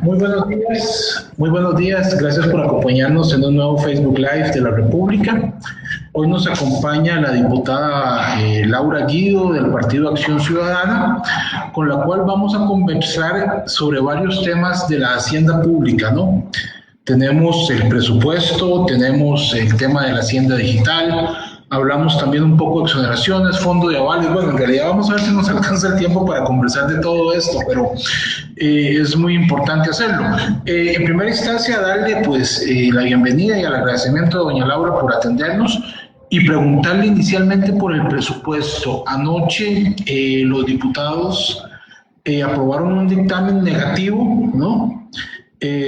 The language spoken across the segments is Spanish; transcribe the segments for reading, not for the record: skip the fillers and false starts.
Muy buenos días, gracias por acompañarnos en un nuevo Facebook Live de la República. Hoy nos acompaña la diputada Laura Guido del Partido Acción Ciudadana, con la cual vamos a conversar sobre varios temas de la hacienda pública, ¿no? Tenemos el presupuesto, tenemos el tema de la hacienda digital, hablamos también un poco de exoneraciones, fondo de avales. Bueno, en realidad vamos a ver si nos alcanza el tiempo para conversar de todo esto, pero es muy importante hacerlo. En primera instancia, darle pues la bienvenida y el agradecimiento a doña Laura por atendernos y preguntarle inicialmente por el presupuesto. Anoche los diputados aprobaron un dictamen negativo, ¿no?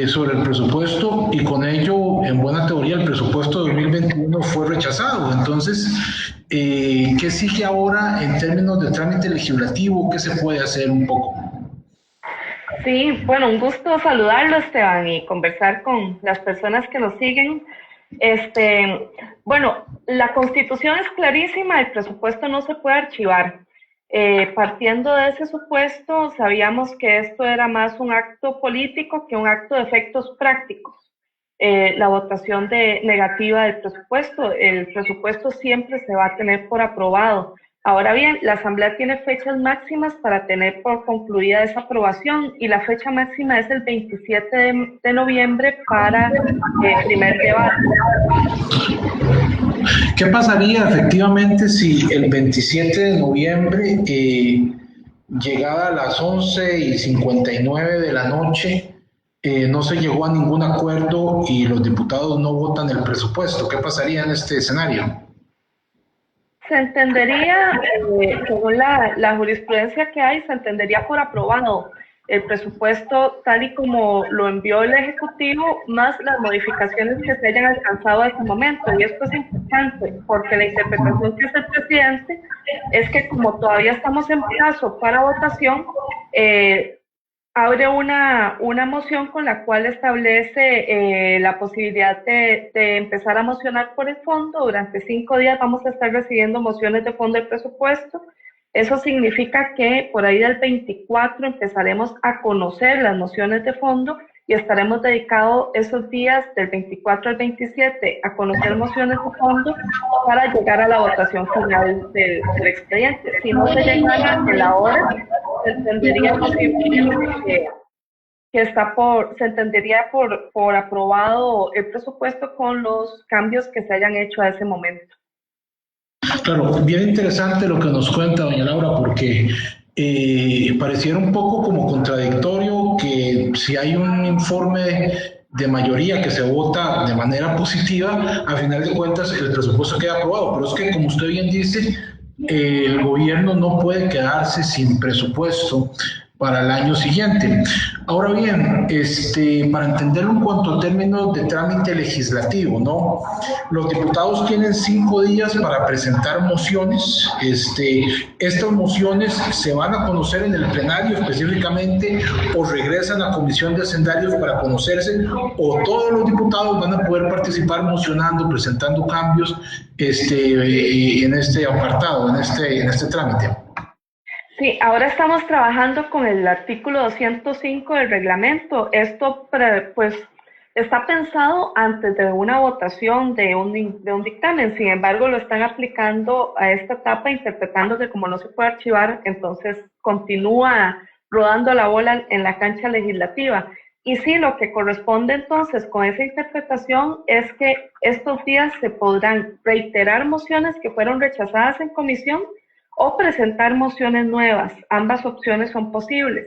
Sobre el presupuesto, y con ello, en buena teoría, el presupuesto de 2021 fue rechazado. Entonces, ¿qué sigue ahora en términos de trámite legislativo? ¿Qué se puede hacer un poco? Sí, bueno, un gusto saludarlo, Esteban, y conversar con las personas que nos siguen. Bueno, la Constitución es clarísima, el presupuesto no se puede archivar. Partiendo de ese supuesto, sabíamos que esto era más un acto político que un acto de efectos prácticos. La votación negativa del presupuesto, el presupuesto siempre se va a tener por aprobado. Ahora bien, la Asamblea tiene fechas máximas para tener por concluida esa aprobación, y la fecha máxima es el 27 de noviembre para primer debate. ¿Qué pasaría efectivamente si el 27 de noviembre, llegada a las 11:59 de la noche, no se llegó a ningún acuerdo y los diputados no votan el presupuesto? ¿Qué pasaría en este escenario? Se entendería, según la jurisprudencia que hay, se entendería por aprobado el presupuesto tal y como lo envió el Ejecutivo, más las modificaciones que se hayan alcanzado hasta el momento. Y esto es importante porque la interpretación que hace el presidente es que, como todavía estamos en plazo para votación, abre una moción con la cual establece la posibilidad de empezar a mocionar por el fondo. Durante 5 días vamos a estar recibiendo mociones de fondo del presupuesto. Eso significa que por ahí del 24 empezaremos a conocer las mociones de fondo, y estaremos dedicados esos días del 24 al 27 a conocer mociones de fondo para llegar a la votación final del expediente. Si no se llegara en la hora, se entendería posiblemente se entendería por aprobado el presupuesto con los cambios que se hayan hecho a ese momento. Claro, bien interesante lo que nos cuenta doña Laura, porque pareciera un poco como contradictorio que si hay un informe de mayoría que se vota de manera positiva, a final de cuentas el presupuesto queda aprobado. Pero es que, como usted bien dice, el gobierno no puede quedarse sin presupuesto para el año siguiente. Ahora bien, para entenderlo en cuanto a términos de trámite legislativo, ¿no? Los diputados tienen 5 días para presentar mociones. Estas mociones se van a conocer en el plenario específicamente, o regresan a comisión de hacendarios para conocerse, o todos los diputados van a poder participar mocionando, presentando cambios en este apartado, en este trámite. Sí, ahora estamos trabajando con el artículo 205 del reglamento. Esto pues está pensado antes de una votación de un dictamen. Sin embargo, lo están aplicando a esta etapa, interpretando que como no se puede archivar, entonces continúa rodando la bola en la cancha legislativa. Y sí, lo que corresponde entonces con esa interpretación es que estos días se podrán reiterar mociones que fueron rechazadas en comisión o presentar mociones nuevas. Ambas opciones son posibles,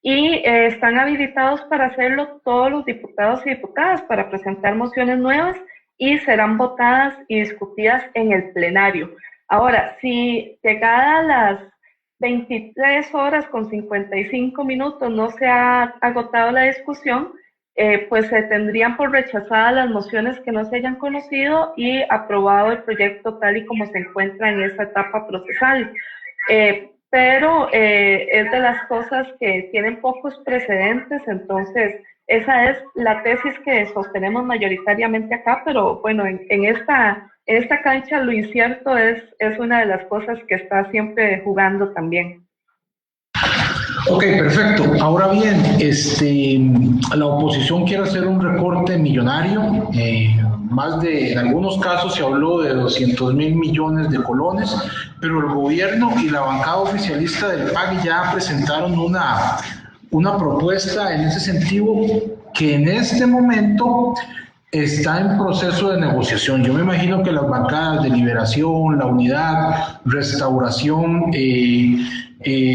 y están habilitados para hacerlo todos los diputados y diputadas, para presentar mociones nuevas, y serán votadas y discutidas en el plenario. Ahora, si llegada a las 23:55 no se ha agotado la discusión, pues se tendrían por rechazadas las mociones que no se hayan conocido y aprobado el proyecto tal y como se encuentra en esa etapa procesal. Pero es de las cosas que tienen pocos precedentes, entonces esa es la tesis que sostenemos mayoritariamente acá. Pero bueno, en esta cancha lo incierto es una de las cosas que está siempre jugando también. Ok, perfecto. Ahora bien, la oposición quiere hacer un recorte millonario. En algunos casos se habló de 200.000 millones de colones, pero el gobierno y la bancada oficialista del PAC ya presentaron una propuesta en ese sentido que en este momento está en proceso de negociación. Yo me imagino que las bancadas de Liberación, La Unidad, Restauración,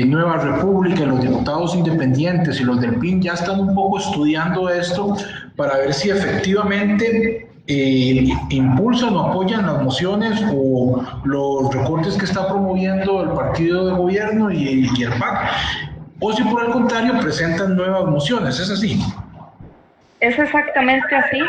Nueva República, los diputados independientes y los del PIN ya están un poco estudiando esto para ver si efectivamente impulsan o apoyan las mociones o los recortes que está promoviendo el partido de gobierno y el PAC, o si por el contrario presentan nuevas mociones. ¿Es así? Es exactamente así.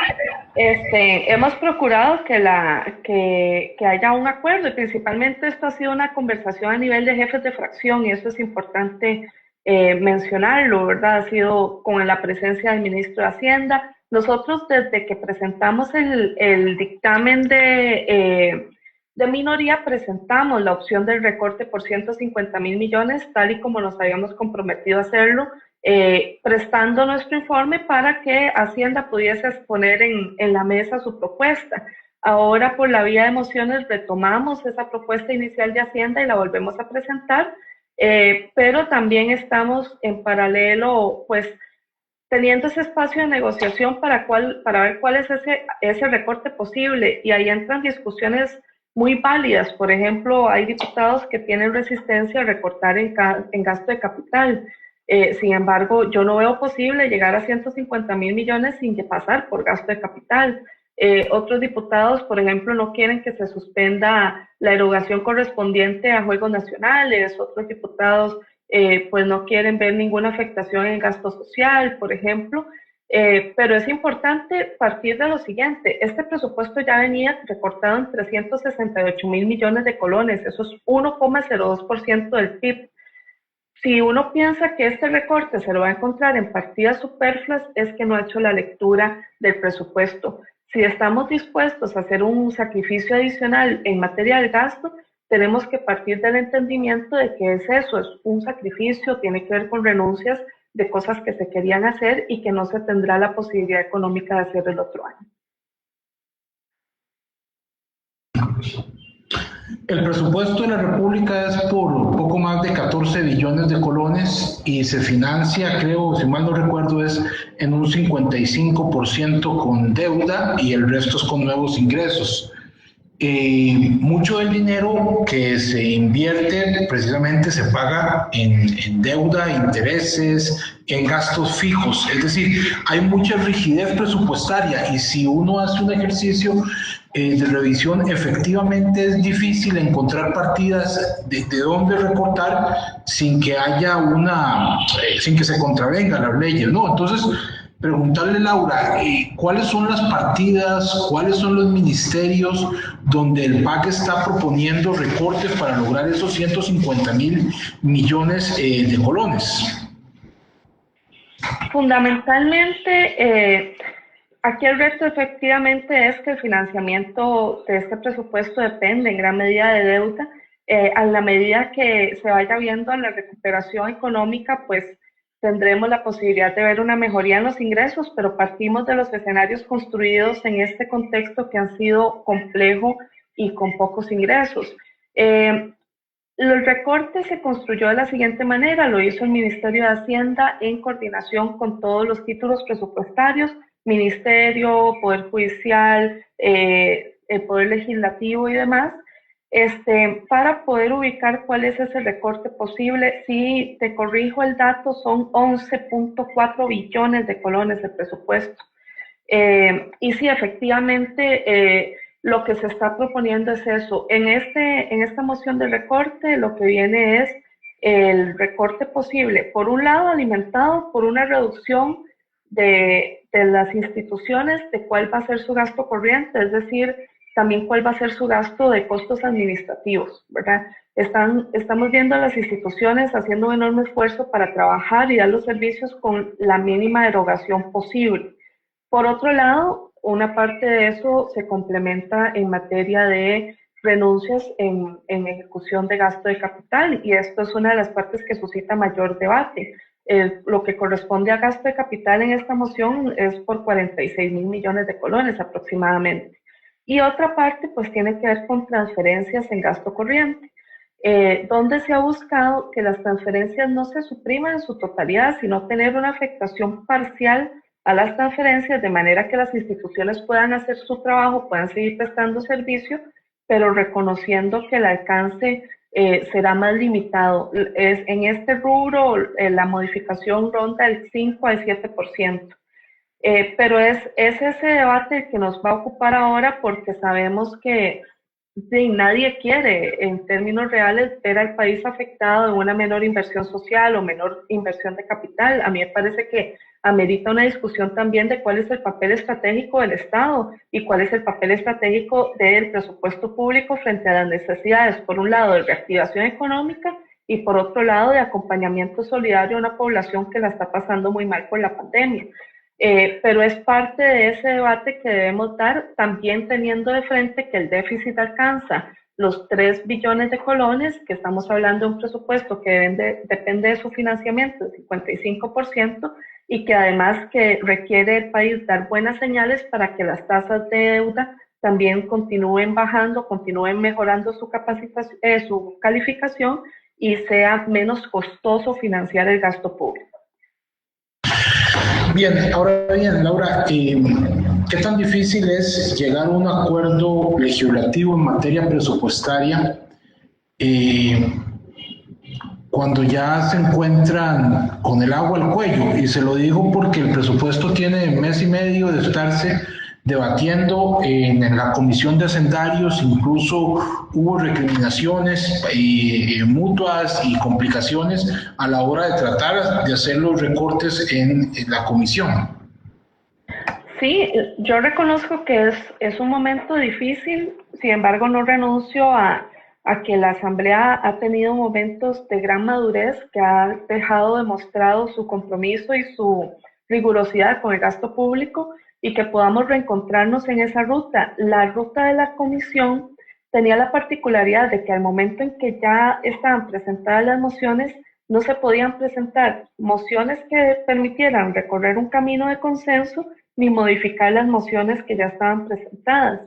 Hemos procurado que haya un acuerdo y principalmente esto ha sido una conversación a nivel de jefes de fracción y eso es importante mencionarlo, ¿verdad? Ha sido con la presencia del ministro de Hacienda. Nosotros desde que presentamos el dictamen de minoría presentamos la opción del recorte por 150.000 millones, tal y como nos habíamos comprometido a hacerlo, prestando nuestro informe para que Hacienda pudiese exponer en la mesa su propuesta. Ahora, por la vía de mociones, retomamos esa propuesta inicial de Hacienda y la volvemos a presentar, pero también estamos en paralelo, pues, teniendo ese espacio de negociación para ver cuál es ese recorte posible. Y ahí entran discusiones muy válidas. Por ejemplo, hay diputados que tienen resistencia a recortar en gasto de capital. Sin embargo, yo no veo posible llegar a 150.000 millones sin pasar por gasto de capital. Otros diputados, por ejemplo, no quieren que se suspenda la erogación correspondiente a juegos nacionales. Otros diputados pues no quieren ver ninguna afectación en gasto social, por ejemplo. Pero es importante partir de lo siguiente. Este presupuesto ya venía recortado en 368.000 millones de colones. Eso es 1,02% del PIB. Si uno piensa que este recorte se lo va a encontrar en partidas superfluas, es que no ha hecho la lectura del presupuesto. Si estamos dispuestos a hacer un sacrificio adicional en materia del gasto, tenemos que partir del entendimiento de que es eso, es un sacrificio, tiene que ver con renuncias de cosas que se querían hacer y que no se tendrá la posibilidad económica de hacer el otro año. El presupuesto de la República es por poco más de 14 billones de colones y se financia, creo, si mal no recuerdo, es en un 55% con deuda y el resto es con nuevos ingresos. Mucho del dinero que se invierte precisamente se paga en deuda, intereses, en gastos fijos. Es decir, hay mucha rigidez presupuestaria y si uno hace un ejercicio de revisión, efectivamente es difícil encontrar partidas de dónde recortar sin que haya sin que se contravengan las leyes, ¿no? Entonces, preguntarle, Laura, ¿cuáles son las partidas, cuáles son los ministerios donde el PAC está proponiendo recortes para lograr esos 150.000 millones de colones? Fundamentalmente, aquí el reto efectivamente es que el financiamiento de este presupuesto depende en gran medida de deuda. A la medida que se vaya viendo la recuperación económica, pues tendremos la posibilidad de ver una mejoría en los ingresos, pero partimos de los escenarios construidos en este contexto que han sido complejo y con pocos ingresos. El recorte se construyó de la siguiente manera, lo hizo el Ministerio de Hacienda en coordinación con todos los títulos presupuestarios, Ministerio, Poder Judicial, el Poder Legislativo y demás, para poder ubicar cuál es ese recorte posible. Si te corrijo el dato, son 11.4 billones de colones de presupuesto. Y sí, efectivamente, lo que se está proponiendo es eso. En esta moción de recorte, lo que viene es el recorte posible, por un lado, alimentado por una reducción de las instituciones, de cuál va a ser su gasto corriente, es decir, también cuál va a ser su gasto de costos administrativos, ¿verdad? Estamos viendo a las instituciones haciendo un enorme esfuerzo para trabajar y dar los servicios con la mínima erogación posible. Por otro lado, una parte de eso se complementa en materia de renuncias en ejecución de gasto de capital, y esto es una de las partes que suscita mayor debate. Lo que corresponde a gasto de capital en esta moción es por 46.000 millones de colones aproximadamente. Y otra parte pues tiene que ver con transferencias en gasto corriente, donde se ha buscado que las transferencias no se supriman en su totalidad, sino tener una afectación parcial a las transferencias, de manera que las instituciones puedan hacer su trabajo, puedan seguir prestando servicio, pero reconociendo que el alcance será más limitado. En este rubro la modificación ronda el 5 al 7%. Pero es ese debate el que nos va a ocupar ahora, porque sabemos que nadie quiere, en términos reales, ver al país afectado en una menor inversión social o menor inversión de capital. A mí me parece que amerita una discusión también de cuál es el papel estratégico del Estado y cuál es el papel estratégico del presupuesto público frente a las necesidades, por un lado, de reactivación económica y por otro lado, de acompañamiento solidario a una población que la está pasando muy mal por la pandemia. Pero es parte de ese debate que debemos dar, también teniendo de frente que el déficit alcanza los 3 billones de colones, que estamos hablando de un presupuesto que depende de su financiamiento del 55%, y que además que requiere el país dar buenas señales para que las tasas de deuda también continúen bajando, continúen mejorando su calificación y sea menos costoso financiar el gasto público. Bien, ahora bien, Laura, ¿qué tan difícil es llegar a un acuerdo legislativo en materia presupuestaria cuando ya se encuentran con el agua al cuello? Y se lo digo porque el presupuesto tiene mes y medio de estarse debatiendo en la Comisión de Hacendarios, incluso hubo recriminaciones mutuas y complicaciones a la hora de tratar de hacer los recortes en la comisión. Sí, yo reconozco que es un momento difícil, sin embargo no renuncio a que la Asamblea ha tenido momentos de gran madurez, que ha dejado demostrado su compromiso y su rigurosidad con el gasto público, y que podamos reencontrarnos en esa ruta. La ruta de la comisión tenía la particularidad de que al momento en que ya estaban presentadas las mociones, no se podían presentar mociones que permitieran recorrer un camino de consenso, ni modificar las mociones que ya estaban presentadas.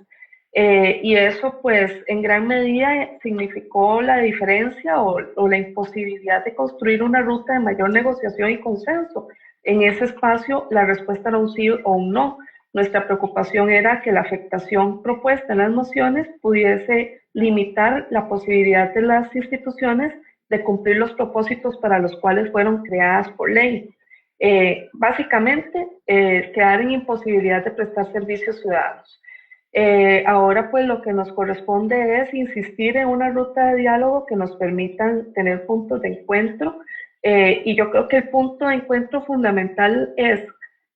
Y eso pues en gran medida significó la diferencia o la imposibilidad de construir una ruta de mayor negociación y consenso. En ese espacio la respuesta era un sí o un no. Nuestra preocupación era que la afectación propuesta en las mociones pudiese limitar la posibilidad de las instituciones de cumplir los propósitos para los cuales fueron creadas por ley. Básicamente, quedar en imposibilidad de prestar servicios ciudadanos. Ahora pues lo que nos corresponde es insistir en una ruta de diálogo que nos permitan tener puntos de encuentro, y yo creo que el punto de encuentro fundamental es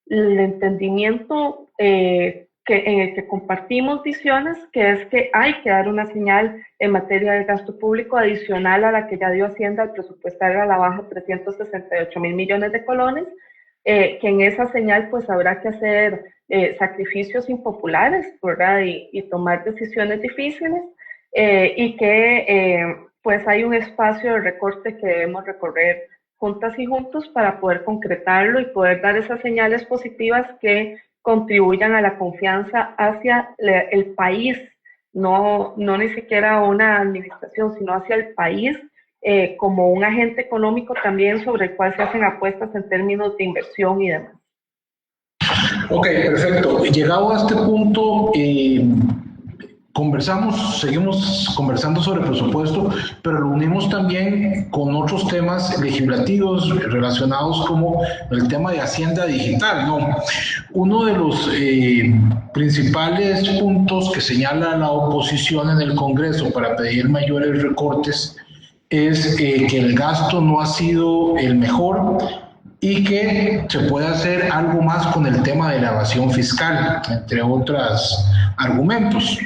el entendimiento en el que compartimos visiones, que es que hay que dar una señal en materia de gasto público adicional a la que ya dio Hacienda al presupuestar a la baja 368.000 millones de colones, que en esa señal pues habrá que hacer sacrificios impopulares, ¿verdad? Y tomar decisiones difíciles, y que pues hay un espacio de recorte que debemos recorrer juntas y juntos para poder concretarlo y poder dar esas señales positivas que contribuyan a la confianza hacia el país, no ni siquiera a una administración, sino hacia el país, como un agente económico también sobre el cual se hacen apuestas en términos de inversión y demás. Ok, perfecto. Llegado a este punto, seguimos conversando sobre presupuesto, pero lo unimos también con otros temas legislativos relacionados como el tema de Hacienda Digital, ¿no? Uno de los principales puntos que señala la oposición en el Congreso para pedir mayores recortes es que el gasto no ha sido el mejor y que se puede hacer algo más con el tema de la evasión fiscal, entre otros argumentos.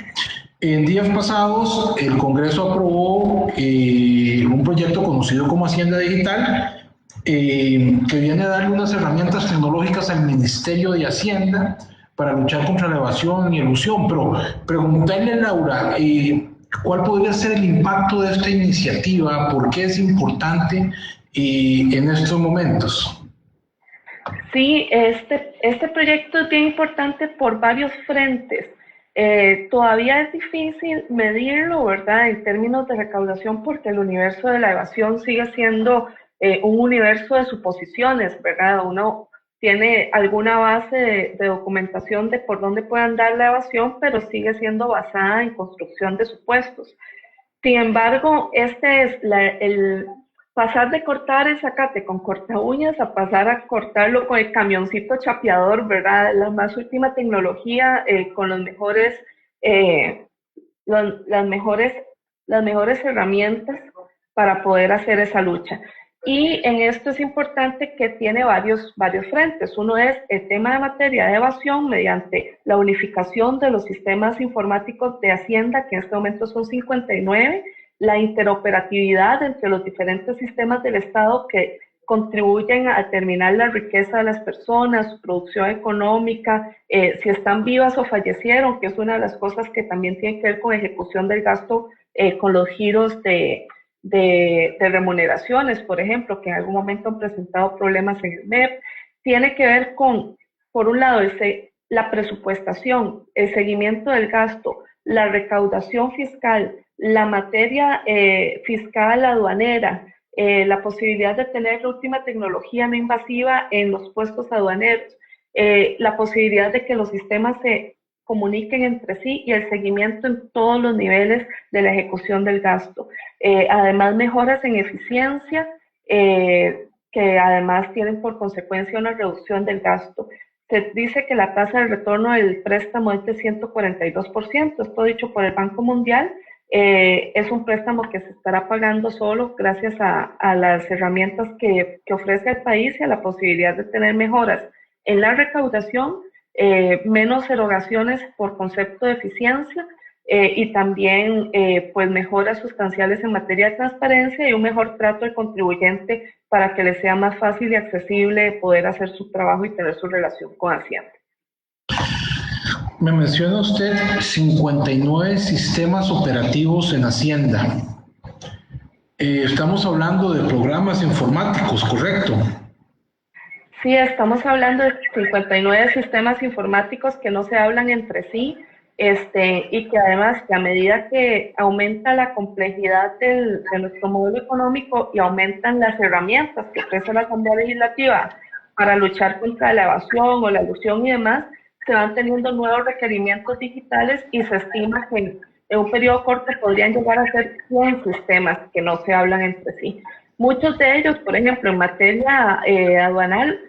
En días pasados, el Congreso aprobó un proyecto conocido como Hacienda Digital, que viene a darle unas herramientas tecnológicas al Ministerio de Hacienda para luchar contra la evasión y elusión. Pero preguntarle, Laura, ¿Cuál podría ser el impacto de esta iniciativa? ¿Por qué es importante en estos momentos? Sí, este proyecto es bien importante por varios frentes. Todavía es difícil medirlo, ¿verdad?, en términos de recaudación, porque el universo de la evasión sigue siendo un universo de suposiciones, ¿verdad? Uno tiene alguna base de documentación de por dónde puede andar la evasión, pero sigue siendo basada en construcción de supuestos. Sin embargo, este es el pasar de cortar el zacate con corta uñas a pasar a cortarlo con el camioncito chapeador, ¿verdad? La más última tecnología con eh, las mejores, las mejores herramientas para poder hacer esa lucha. Y en esto es importante que tiene varios frentes. Uno es el tema de materia de evasión mediante la unificación de los sistemas informáticos de Hacienda, que en este momento son 59, la interoperatividad entre los diferentes sistemas del Estado que contribuyen a determinar la riqueza de las personas, su producción económica, si están vivas o fallecieron, que es una de las cosas que también tiene que ver con ejecución del gasto, con los giros de remuneraciones, por ejemplo, que en algún momento han presentado problemas en el MEP. Tiene que ver con, por un lado, la presupuestación, el seguimiento del gasto, la recaudación fiscal, la materia fiscal aduanera, la posibilidad de tener la última tecnología no invasiva en los puestos aduaneros, la posibilidad de que los sistemas se comuniquen entre sí y el seguimiento en todos los niveles de la ejecución del gasto. Además, mejoras en eficiencia, que además tienen por consecuencia una reducción del gasto. Se dice que la tasa de retorno del préstamo es de 142%, esto dicho por el Banco Mundial. Es un préstamo que se estará pagando solo gracias a las herramientas que ofrece el país y a la posibilidad de tener mejoras en la recaudación, menos erogaciones por concepto de eficiencia, y también pues mejoras sustanciales en materia de transparencia y un mejor trato al contribuyente para que le sea más fácil y accesible poder hacer su trabajo y tener su relación con Hacienda. Me menciona usted 59 sistemas operativos en Hacienda. Estamos hablando de programas informáticos, ¿correcto? Sí, estamos hablando de 59 sistemas informáticos que no se hablan entre sí, y que además, que a medida que aumenta la complejidad de nuestro modelo económico y aumentan las herramientas que ofrece la Asamblea Legislativa para luchar contra la evasión o la elusión y demás, se van teniendo nuevos requerimientos digitales y se estima que en un periodo corto podrían llegar a ser 100 sistemas que no se hablan entre sí. Muchos de ellos, por ejemplo, en materia aduanal,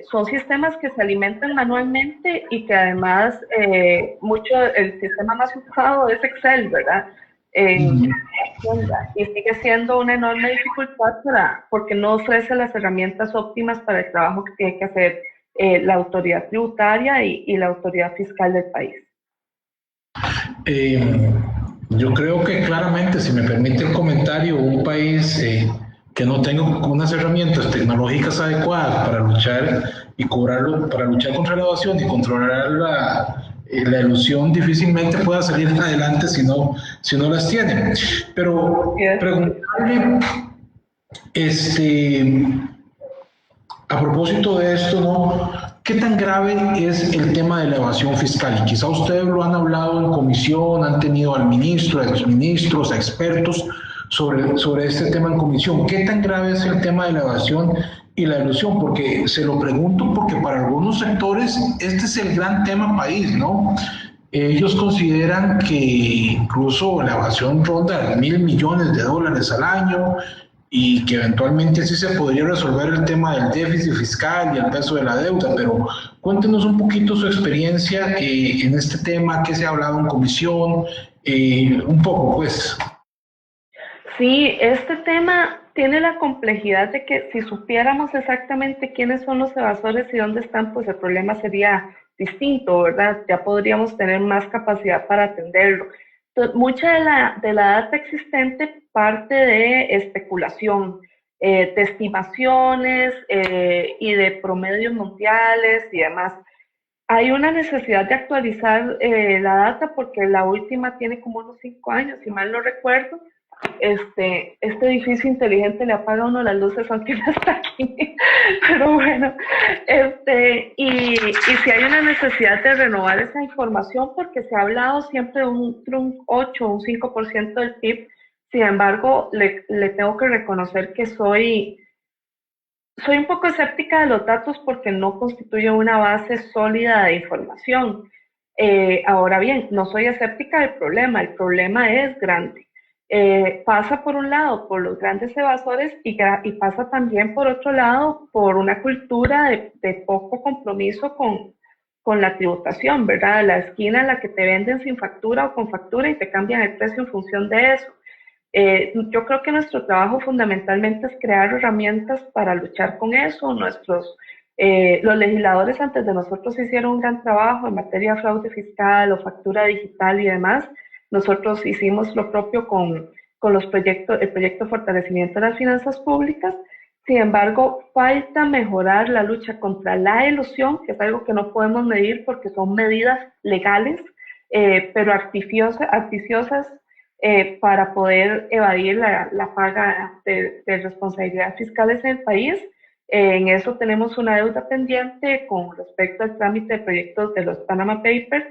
son sistemas que se alimentan manualmente y que además el sistema más usado es Excel, ¿verdad? Y sigue siendo una enorme dificultad porque no ofrece las herramientas óptimas para el trabajo que tiene que hacer la autoridad tributaria y la autoridad fiscal del país. Yo creo que claramente, si me permite el comentario, un país que no tenga unas herramientas tecnológicas adecuadas para luchar y cobrarlo, para luchar contra la evasión y controlar la ilusión, difícilmente pueda salir adelante si no las tiene. Pero preguntarle, a propósito de esto, ¿no? ¿Qué tan grave es el tema de la evasión fiscal? Y quizá ustedes lo han hablado en comisión, han tenido al ministro, a los ministros, a expertos sobre este tema en comisión. ¿Qué tan grave es el tema de la evasión y la elusión? Porque se lo pregunto porque para algunos sectores este es el gran tema país, ¿no? Ellos consideran que incluso la evasión ronda $1.000 millones al año y que eventualmente sí se podría resolver el tema del déficit fiscal y el peso de la deuda, pero cuéntenos un poquito su experiencia en este tema, qué se ha hablado en comisión, un poco pues. Sí, este tema tiene la complejidad de que si supiéramos exactamente quiénes son los evasores y dónde están, pues el problema sería distinto, ¿verdad? Ya podríamos tener más capacidad para atenderlo. Entonces, mucha de la data existente parte de especulación, de estimaciones y de promedios mundiales y demás. Hay una necesidad de actualizar la data porque la última tiene como unos 5 años, si mal no recuerdo. Este edificio inteligente le apaga a uno las luces aunque no está aquí, pero bueno, y si hay una necesidad de renovar esa información porque se ha hablado siempre de un 8 o un 5% del PIB. Sin embargo, le tengo que reconocer que soy un poco escéptica de los datos porque no constituye una base sólida de información. Ahora bien, no soy escéptica del problema, el problema es grande. Pasa por un lado por los grandes evasores y pasa también por otro lado por una cultura de poco compromiso con la tributación, ¿verdad? La esquina en la que te venden sin factura o con factura y te cambian el precio en función de eso. Yo creo que nuestro trabajo fundamentalmente es crear herramientas para luchar con eso. Los legisladores antes de nosotros hicieron un gran trabajo en materia de fraude fiscal o factura digital y demás. Nosotros hicimos lo propio con el proyecto de fortalecimiento de las finanzas públicas. Sin embargo, falta mejorar la lucha contra la elusión, que es algo que no podemos medir porque son medidas legales, pero artificiosas para poder evadir la paga de responsabilidades fiscales en el país. En eso tenemos una deuda pendiente con respecto al trámite de proyectos de los Panama Papers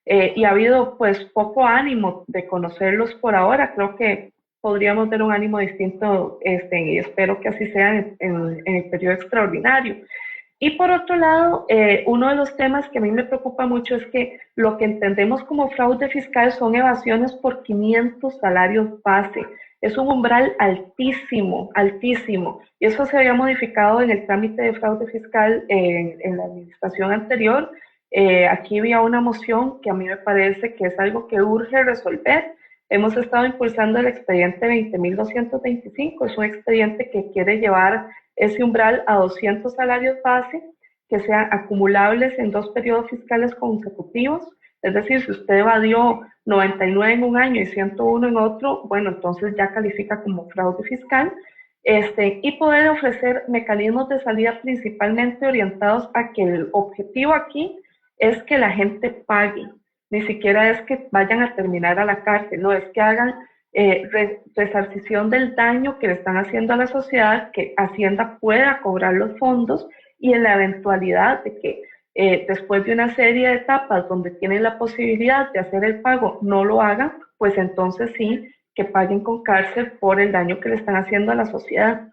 y ha habido pues poco ánimo de conocerlos por ahora. Creo que podríamos ver un ánimo distinto y espero que así sea en el periodo extraordinario. Y por otro lado, uno de los temas que a mí me preocupa mucho es que lo que entendemos como fraude fiscal son evasiones por 500 salarios base. Es un umbral altísimo, altísimo. Y eso se había modificado en el trámite de fraude fiscal en la administración anterior. Aquí había una moción que a mí me parece que es algo que urge resolver. Hemos estado impulsando el expediente 20.225. Es un expediente que quiere llevar ese umbral a 200 salarios base que sean acumulables en 2 periodos fiscales consecutivos. Es decir, si usted evadió 99 en un año y 101 en otro, bueno, entonces ya califica como fraude fiscal. Y poder ofrecer mecanismos de salida principalmente orientados a que el objetivo aquí es que la gente pague. Ni siquiera es que vayan a terminar a la cárcel, no, es que hagan resarcición del daño que le están haciendo a la sociedad, que Hacienda pueda cobrar los fondos y en la eventualidad de que después de una serie de etapas donde tienen la posibilidad de hacer el pago no lo hagan, pues entonces sí que paguen con cárcel por el daño que le están haciendo a la sociedad.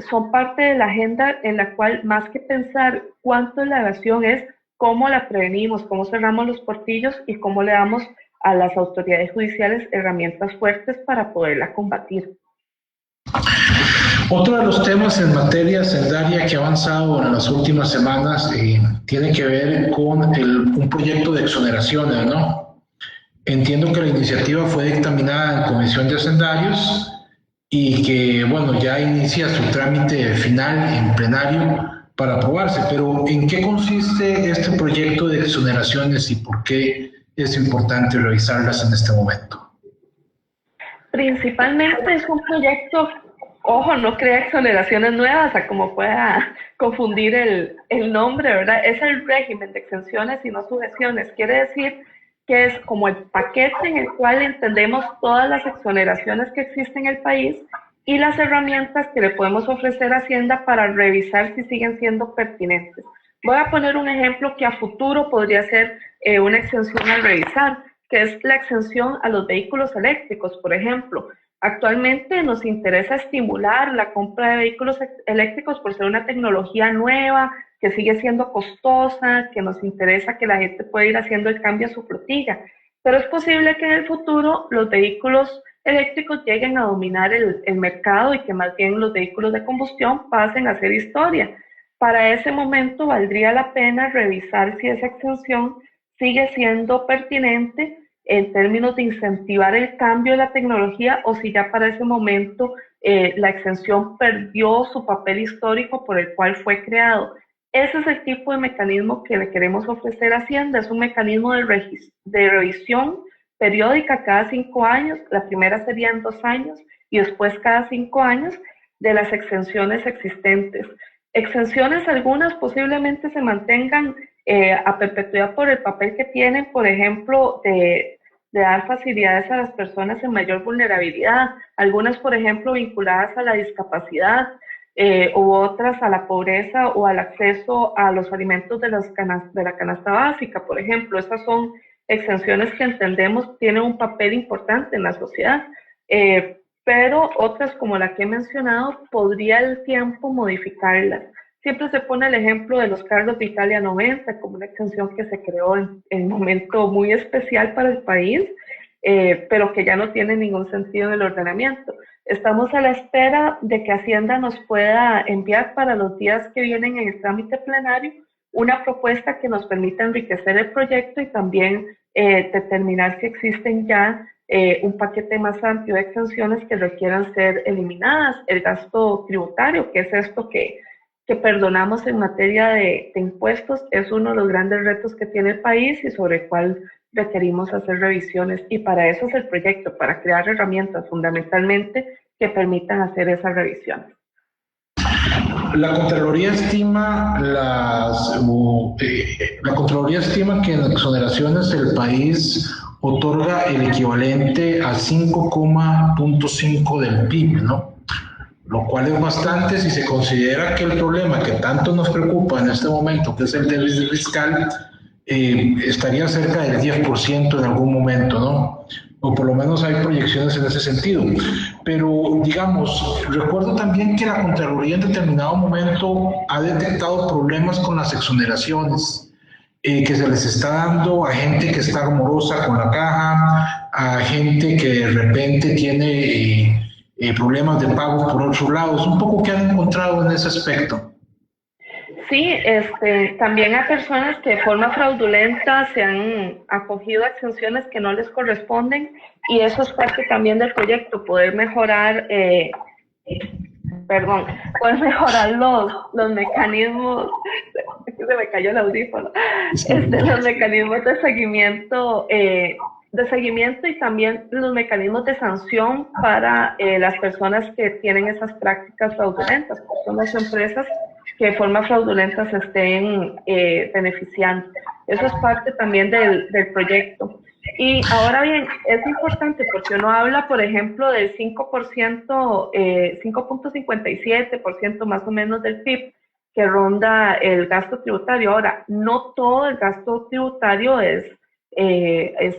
Son parte de la agenda en la cual más que pensar cuánto es la evasión es cómo la prevenimos, cómo cerramos los portillos y cómo le damos a las autoridades judiciales herramientas fuertes para poderla combatir. Otro de los temas en materia hacendaria que ha avanzado en las últimas semanas tiene que ver con un proyecto de exoneraciones, ¿no? Entiendo que la iniciativa fue dictaminada en Comisión de Hacendarios y que, bueno, ya inicia su trámite final en plenario para aprobarse, pero ¿en qué consiste este proyecto de exoneraciones y por qué es importante revisarlas en este momento? Principalmente es un proyecto, ojo, no crea exoneraciones nuevas, a como pueda confundir el nombre, ¿verdad? Es el régimen de exenciones y no sujeciones. Quiere decir que es como el paquete en el cual entendemos todas las exoneraciones que existen en el país y las herramientas que le podemos ofrecer a Hacienda para revisar si siguen siendo pertinentes. Voy a poner un ejemplo que a futuro podría ser una exención al revisar, que es la exención a los vehículos eléctricos, por ejemplo. Actualmente nos interesa estimular la compra de vehículos eléctricos por ser una tecnología nueva, que sigue siendo costosa, que nos interesa que la gente pueda ir haciendo el cambio a su flotilla. Pero es posible que en el futuro los vehículos eléctricos lleguen a dominar el mercado y que más bien los vehículos de combustión pasen a ser historia. Para ese momento valdría la pena revisar si esa exención sigue siendo pertinente en términos de incentivar el cambio de la tecnología o si ya para ese momento la exención perdió su papel histórico por el cual fue creado. Ese es el tipo de mecanismo que le queremos ofrecer a Hacienda, es un mecanismo de revisión periódica cada 5 años, la primera sería en 2 años y después cada 5 años de las exenciones existentes. Exenciones algunas posiblemente se mantengan a perpetuidad por el papel que tienen, por ejemplo, de dar facilidades a las personas en mayor vulnerabilidad, algunas, por ejemplo, vinculadas a la discapacidad, u otras a la pobreza o al acceso a los alimentos de la canasta básica, por ejemplo. Esas son exenciones que entendemos tienen un papel importante en la sociedad, pero otras como la que he mencionado, podría el tiempo modificarlas. Siempre se pone el ejemplo de los carros de Italia 90 como una exención que se creó en un momento muy especial para el país, pero que ya no tiene ningún sentido en el ordenamiento. Estamos a la espera de que Hacienda nos pueda enviar para los días que vienen en el trámite plenario una propuesta que nos permita enriquecer el proyecto y también determinar si existen ya un paquete más amplio de exenciones que requieran ser eliminadas. El gasto tributario, que es esto que perdonamos en materia de impuestos, es uno de los grandes retos que tiene el país y sobre el cual requerimos hacer revisiones, y para eso es el proyecto, para crear herramientas fundamentalmente que permitan hacer esas revisiones. La Contraloría estima que en exoneraciones el país otorga el equivalente a 5,5 del PIB, ¿no? Lo cual es bastante si se considera que el problema que tanto nos preocupa en este momento, que es el déficit fiscal, estaría cerca del 10% en algún momento, ¿no? O por lo menos hay proyecciones en ese sentido. Pero, digamos, recuerdo también que la Contraloría en determinado momento ha detectado problemas con las exoneraciones, que se les está dando a gente que está morosa con la caja, a gente que de repente tiene problemas de pagos por otros lados. Un poco, ¿qué han encontrado en ese aspecto? Sí, también hay personas que de forma fraudulenta se han acogido a exenciones que no les corresponden, y eso es parte también del proyecto, poder mejorar, poder mejorar los mecanismos, se me cayó el audífono, los mecanismos de seguimiento y también los mecanismos de sanción para las personas que tienen esas prácticas fraudulentas, personas o empresas que de forma fraudulenta se estén beneficiando. Eso es parte también del proyecto. Y ahora bien, es importante porque uno habla, por ejemplo, del 5%, 5,57% más o menos del PIB que ronda el gasto tributario. Ahora, no todo el gasto tributario es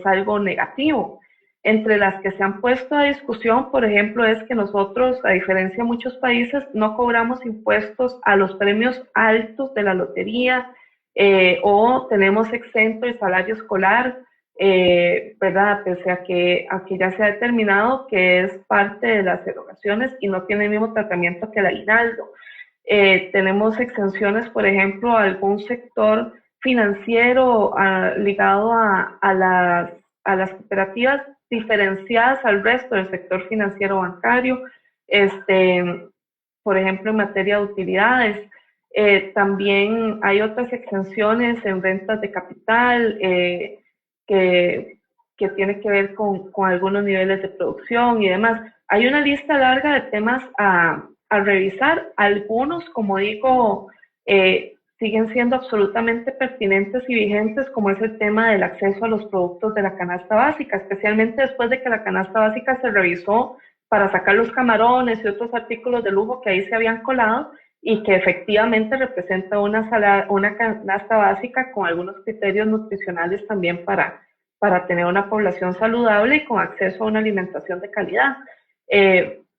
algo negativo. Entre las que se han puesto a discusión, por ejemplo, es que nosotros, a diferencia de muchos países, no cobramos impuestos a los premios altos de la lotería, o tenemos exento el salario escolar, ¿verdad? Pese a que ya se ha determinado que es parte de las erogaciones y no tiene el mismo tratamiento que el aguinaldo. Tenemos exenciones, por ejemplo, a algún sector financiero ligado a las cooperativas, diferenciadas al resto del sector financiero bancario, por ejemplo, en materia de utilidades. También hay otras exenciones en rentas de capital que tiene que ver con algunos niveles de producción y demás. Hay una lista larga de temas a revisar. Algunos, como digo, siguen siendo absolutamente pertinentes y vigentes, como es el tema del acceso a los productos de la canasta básica, especialmente después de que la canasta básica se revisó para sacar los camarones y otros artículos de lujo que ahí se habían colado, y que efectivamente representa una canasta básica con algunos criterios nutricionales también para tener una población saludable y con acceso a una alimentación de calidad.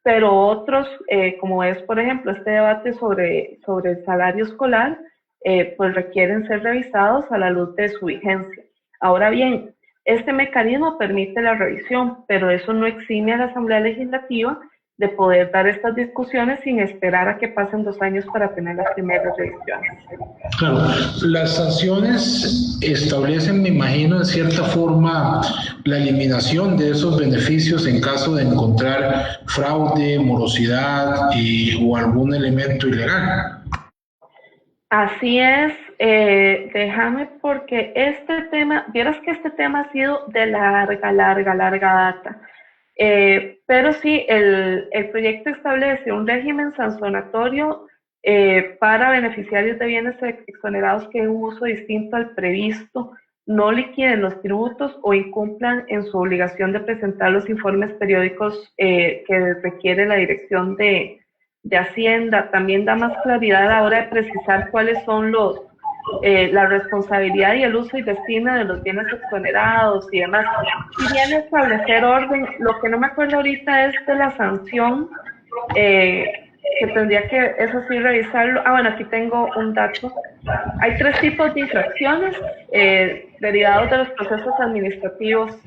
Pero otros, como es, por ejemplo, este debate sobre el salario escolar, pues requieren ser revisados a la luz de su vigencia. Ahora bien, este mecanismo permite la revisión, pero eso no exime a la Asamblea Legislativa de poder dar estas discusiones sin esperar a que pasen 2 años para tener las primeras revisiones. Claro, las sanciones establecen, me imagino, en cierta forma la eliminación de esos beneficios en caso de encontrar fraude, morosidad o algún elemento ilegal. Así es, déjame, porque este tema, vieras que este tema ha sido de larga data. Pero sí, el proyecto establece un régimen sancionatorio para beneficiarios de bienes exonerados que en un uso distinto al previsto no liquiden los tributos o incumplan en su obligación de presentar los informes periódicos que requiere la Dirección de Hacienda. También da más claridad a la hora de precisar cuáles son la responsabilidad y el uso y destino de los bienes exonerados y demás. Si bien establecer orden, lo que no me acuerdo ahorita es de la sanción, que tendría que, eso sí, revisarlo. Bueno, aquí tengo un dato. Hay 3 tipos de infracciones derivados de los procesos administrativos: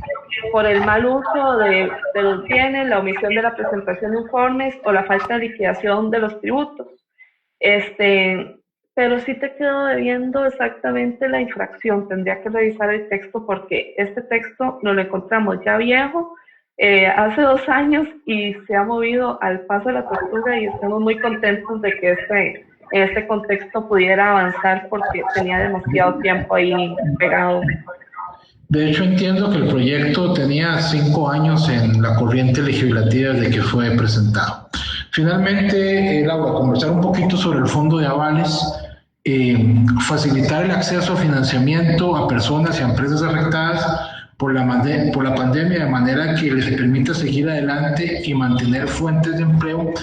por el mal uso de los bienes, la omisión de la presentación de informes o la falta de liquidación de los tributos. Pero sí te quedo debiendo exactamente la infracción. Tendría que revisar el texto porque este texto nos lo encontramos ya viejo, hace 2 años, y se ha movido al paso de la tortuga, y estamos muy contentos de que en este contexto pudiera avanzar porque tenía demasiado tiempo ahí pegado. De hecho, entiendo que el proyecto tenía 5 años en la corriente legislativa desde que fue presentado. Finalmente, Laura, conversar un poquito sobre el fondo de avales, facilitar el acceso a financiamiento a personas y a empresas afectadas por la pandemia, de manera que les permita seguir adelante y mantener fuentes de empleo,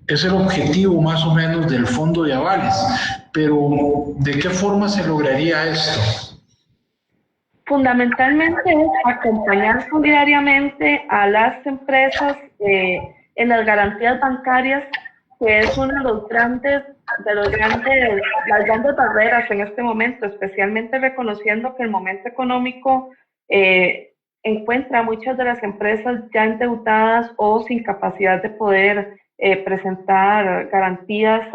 es el objetivo más o menos del fondo de avales. Pero, ¿de qué forma se lograría esto? Fundamentalmente es acompañar solidariamente a las empresas en las garantías bancarias, que es uno de las grandes barreras en este momento, especialmente reconociendo que el momento económico encuentra a muchas de las empresas ya endeudadas o sin capacidad de poder presentar garantías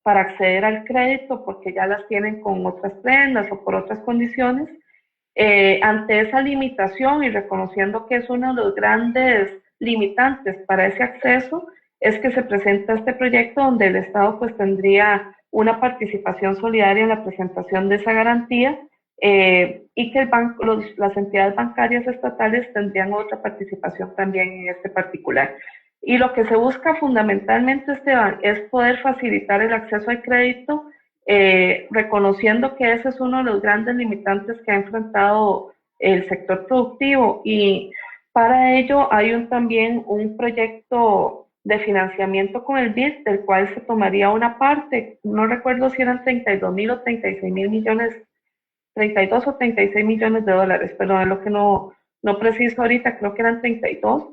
para acceder al crédito, porque ya las tienen con otras prendas o por otras condiciones. Ante esa limitación y reconociendo que es uno de los grandes limitantes para ese acceso, es que se presenta este proyecto donde el Estado pues tendría una participación solidaria en la presentación de esa garantía, y que las entidades bancarias estatales tendrían otra participación también en este particular. Y lo que se busca fundamentalmente, Esteban, es poder facilitar el acceso al crédito, reconociendo que ese es uno de los grandes limitantes que ha enfrentado el sector productivo, y para ello hay también un proyecto de financiamiento con el BID, del cual se tomaría una parte, no recuerdo si eran 32.000 o 36.000 millones, 32 o 36 millones de dólares, perdón, es lo que no preciso ahorita, creo que eran 32,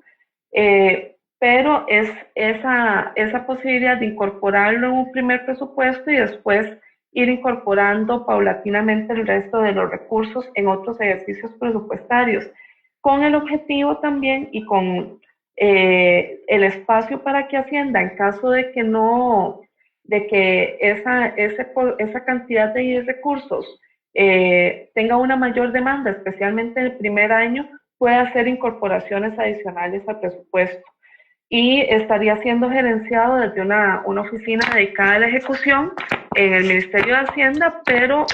pero es esa posibilidad de incorporarlo en un primer presupuesto y después ir incorporando paulatinamente el resto de los recursos en otros ejercicios presupuestarios, con el objetivo también y con el espacio para que Hacienda, en caso de que esa cantidad de recursos tenga una mayor demanda, especialmente en el primer año, pueda hacer incorporaciones adicionales al presupuesto. Y estaría siendo gerenciado desde una oficina dedicada a la ejecución en el Ministerio de Hacienda, pero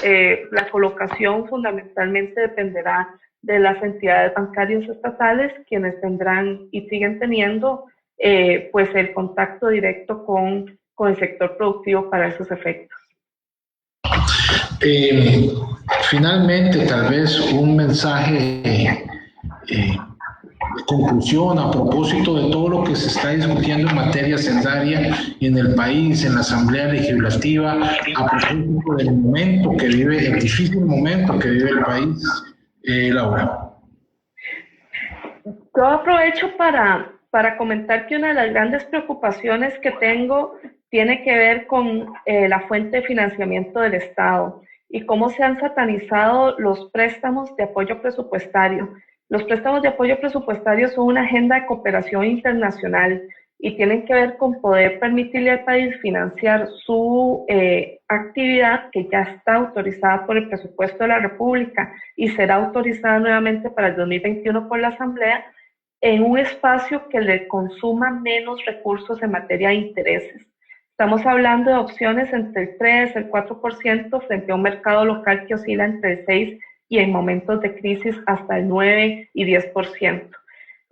la colocación fundamentalmente dependerá de las entidades bancarias estatales, quienes tendrán y siguen teniendo pues el contacto directo con el sector productivo para esos efectos. Finalmente, tal vez un mensaje de conclusión a propósito de todo lo que se está discutiendo en materia hacendaria en el país, en la Asamblea Legislativa, a propósito del momento que vive, el difícil momento que vive el país, Laura. Yo aprovecho para comentar que una de las grandes preocupaciones que tengo tiene que ver con la fuente de financiamiento del Estado y cómo se han satanizado los préstamos de apoyo presupuestario. Los préstamos de apoyo presupuestario son una agenda de cooperación internacional y tienen que ver con poder permitirle al país financiar su actividad, que ya está autorizada por el presupuesto de la República y será autorizada nuevamente para el 2021 por la Asamblea, en un espacio que le consuma menos recursos en materia de intereses. Estamos hablando de opciones entre el 3 y el 4% frente a un mercado local que oscila entre el 6 y en momentos de crisis hasta el 9 y 10%.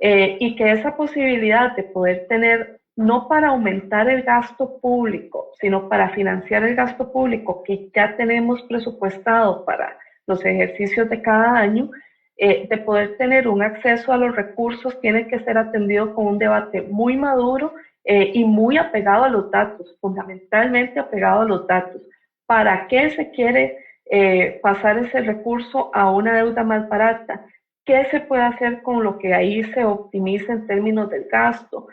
Y que esa posibilidad de poder tener no para aumentar el gasto público, sino para financiar el gasto público que ya tenemos presupuestado para los ejercicios de cada año, de poder tener un acceso a los recursos, tiene que ser atendido con un debate muy maduro y muy apegado a los datos, fundamentalmente apegado a los datos. ¿Para qué se quiere pasar ese recurso a una deuda más barata? ¿Qué se puede hacer con lo que ahí se optimiza en términos del gasto?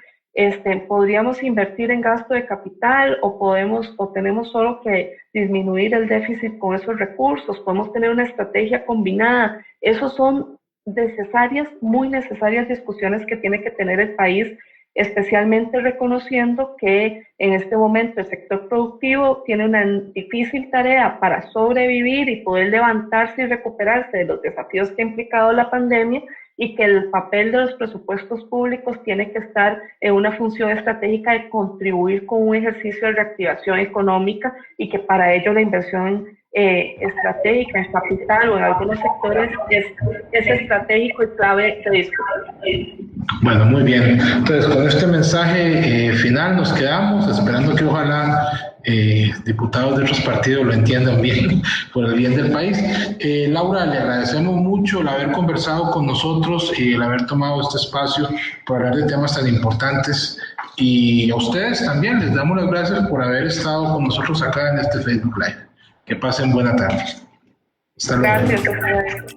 ¿Podríamos invertir en gasto de capital o tenemos solo que disminuir el déficit con esos recursos? ¿Podemos tener una estrategia combinada? Esos son necesarias, muy necesarias discusiones que tiene que tener el país, especialmente reconociendo que en este momento el sector productivo tiene una difícil tarea para sobrevivir y poder levantarse y recuperarse de los desafíos que ha implicado la pandemia, y que el papel de los presupuestos públicos tiene que estar en una función estratégica de contribuir con un ejercicio de reactivación económica, y que para ello la inversión estratégica en capital o en algunos sectores es estratégico y clave de discutir. Bueno, muy bien. Entonces, con este mensaje final nos quedamos, esperando que ojalá diputados de otros partidos lo entiendan bien, por el bien del país. Laura, le agradecemos mucho el haber conversado con nosotros y el haber tomado este espacio para hablar de temas tan importantes. Y a ustedes también les damos las gracias por haber estado con nosotros acá en este Facebook Live. Que pasen buena tarde. Hasta luego. Gracias.